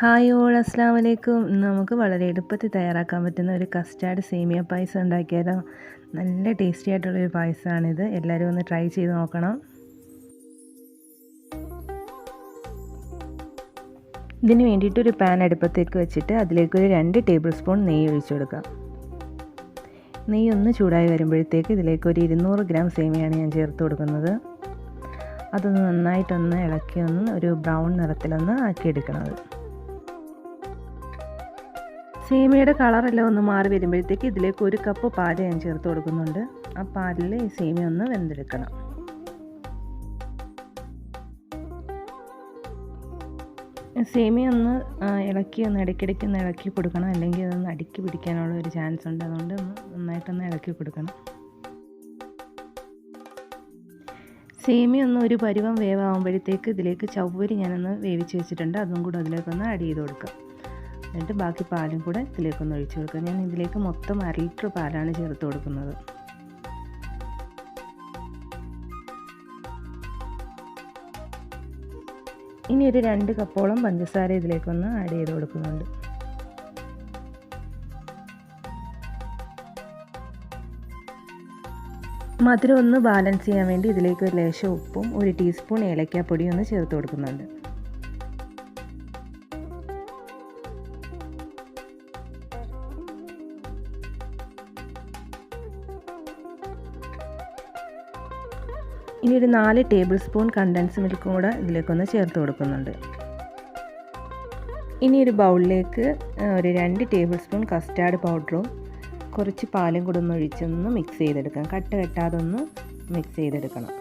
Hi all, അസ്സാം വലൈക്കും. നമുക്ക് വളരെ എളുപ്പത്തിൽ തയ്യാറാക്കാൻ പറ്റുന്ന ഒരു കസ്റ്റാർഡ് സേമിയ പായസം ഉണ്ടാക്കിയാലോ. നല്ല ടേസ്റ്റി ആയിട്ടുള്ളൊരു പായസമാണിത്. എല്ലാവരും ഒന്ന് ട്രൈ ചെയ്ത് നോക്കണം. ഇതിന് വേണ്ടിയിട്ട് ഒരു പാൻ അടുപ്പത്തേക്ക് വെച്ചിട്ട് അതിലേക്കൊരു 2 ടേബിൾ സ്പൂൺ നെയ്യ് ഒഴിച്ചു കൊടുക്കാം. നെയ്യ് ഒന്ന് ചൂടായി വരുമ്പോഴത്തേക്ക് ഇതിലേക്ക് ഒരു 200 ഗ്രാം സേമിയാണ് ഞാൻ ചേർത്ത് കൊടുക്കുന്നത്. അതൊന്ന് നന്നായിട്ടൊന്ന് ഇളക്കി ഒരു ബ്രൗൺ നിറത്തിലൊന്ന് ആക്കിയെടുക്കണത്. സേമിയയുടെ കളറെല്ലാം ഒന്ന് മാറി വരുമ്പോഴത്തേക്ക് ഇതിലേക്ക് 1 കപ്പ് പാൽ ഞാൻ ചേർത്ത് കൊടുക്കുന്നുണ്ട്. ആ പാലിൽ ഈ സേമിയ ഒന്ന് വെന്തെടുക്കണം. സേമിയ ഒന്ന് ഇടയ്ക്കിടയ്ക്ക് ഇളക്കി കൊടുക്കണം, അല്ലെങ്കിൽ അതൊന്ന് അടുക്കി പിടിക്കാനുള്ള ഒരു ചാൻസ് ഉണ്ട്. അതുകൊണ്ട് നന്നായിട്ടൊന്ന് ഇളക്കി കൊടുക്കണം. സേമിയ ഒന്ന് ഒരു പരുവം വേവാകുമ്പോഴത്തേക്ക് ഇതിലേക്ക് ചവ്വരി ഞാനൊന്ന് വേവിച്ച് വെച്ചിട്ടുണ്ട്. അതും കൂടെ അതിലേക്കൊന്ന് ആഡ് ചെയ്ത് കൊടുക്കാം. എന്നിട്ട് ബാക്കി പാലും കൂടെ ഇതിലേക്കൊന്ന് ഒഴിച്ചു കൊടുക്കുക. ഞാൻ ഇതിലേക്ക് മൊത്തം 1/2 ലിറ്റർ പാലാണ് ചേർത്ത് കൊടുക്കുന്നത്. ഇനി ഒരു 2 കപ്പോളം പഞ്ചസാര ഇതിലേക്കൊന്ന് ആഡ് ചെയ്ത് കൊടുക്കുന്നുണ്ട്. മധുരം ഒന്ന് ബാലൻസ് ചെയ്യാൻ വേണ്ടി ഇതിലേക്ക് ഒരു ലേശം ഉപ്പും 1 ടീസ്പൂൺ ഏലക്കാപ്പൊടിയും ഒന്ന് ചേർത്ത് കൊടുക്കുന്നുണ്ട്. ഇനി ഒരു 4 ടേബിൾ സ്പൂൺ കണ്ടൻസ് മിൽക്കും കൂടെ ഇതിലേക്കൊന്ന് ചേർത്ത് കൊടുക്കുന്നുണ്ട്. ഇനി ഒരു ബൗളിലേക്ക് ഒരു 2 ടേബിൾ സ്പൂൺ കസ്റ്റാർഡ് പൗഡറും കുറച്ച് പാലും കൂടെ ഒന്ന് ഒഴിച്ചൊന്ന് മിക്സ് ചെയ്തെടുക്കാം. കട്ട കെട്ടാതെ ഒന്ന് മിക്സ് ചെയ്തെടുക്കണം.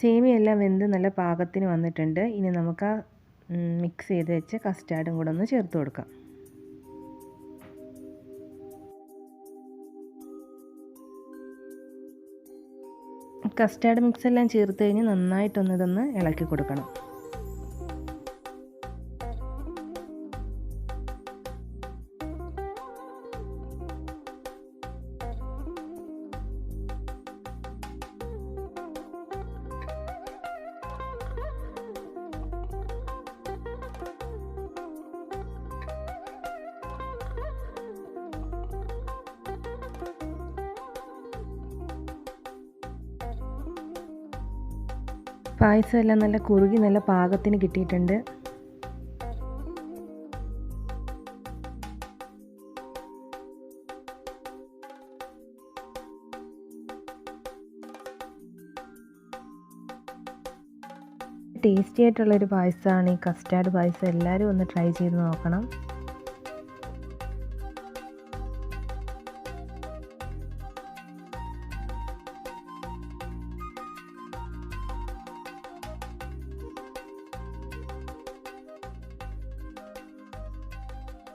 സേമിയ എല്ലാം വെന്ത് നല്ല പാകത്തിന് വന്നിട്ടുണ്ട്. ഇനി നമുക്ക് മിക്സ് ചെയ്ത് വെച്ച് കസ്റ്റാർഡും കൂടെ ഒന്ന് ചേർത്ത് കൊടുക്കാം. കസ്റ്റാർഡ് മിക്സ് എല്ലാം ചേർത്ത് കഴിഞ്ഞ് നന്നായിട്ടൊന്ന് ഇളക്കി കൊടുക്കണം. പായസം എല്ലാം നല്ല കുറുകി നല്ല പാകത്തിന് കിട്ടിയിട്ടുണ്ട്. ടേസ്റ്റി ആയിട്ടുള്ളൊരു പായസമാണ് ഈ കസ്റ്റാർഡ് പായസം. എല്ലാവരും ഒന്ന് ട്രൈ ചെയ്ത് നോക്കണം.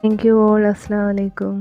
Thank you all. Assalamu alaikum.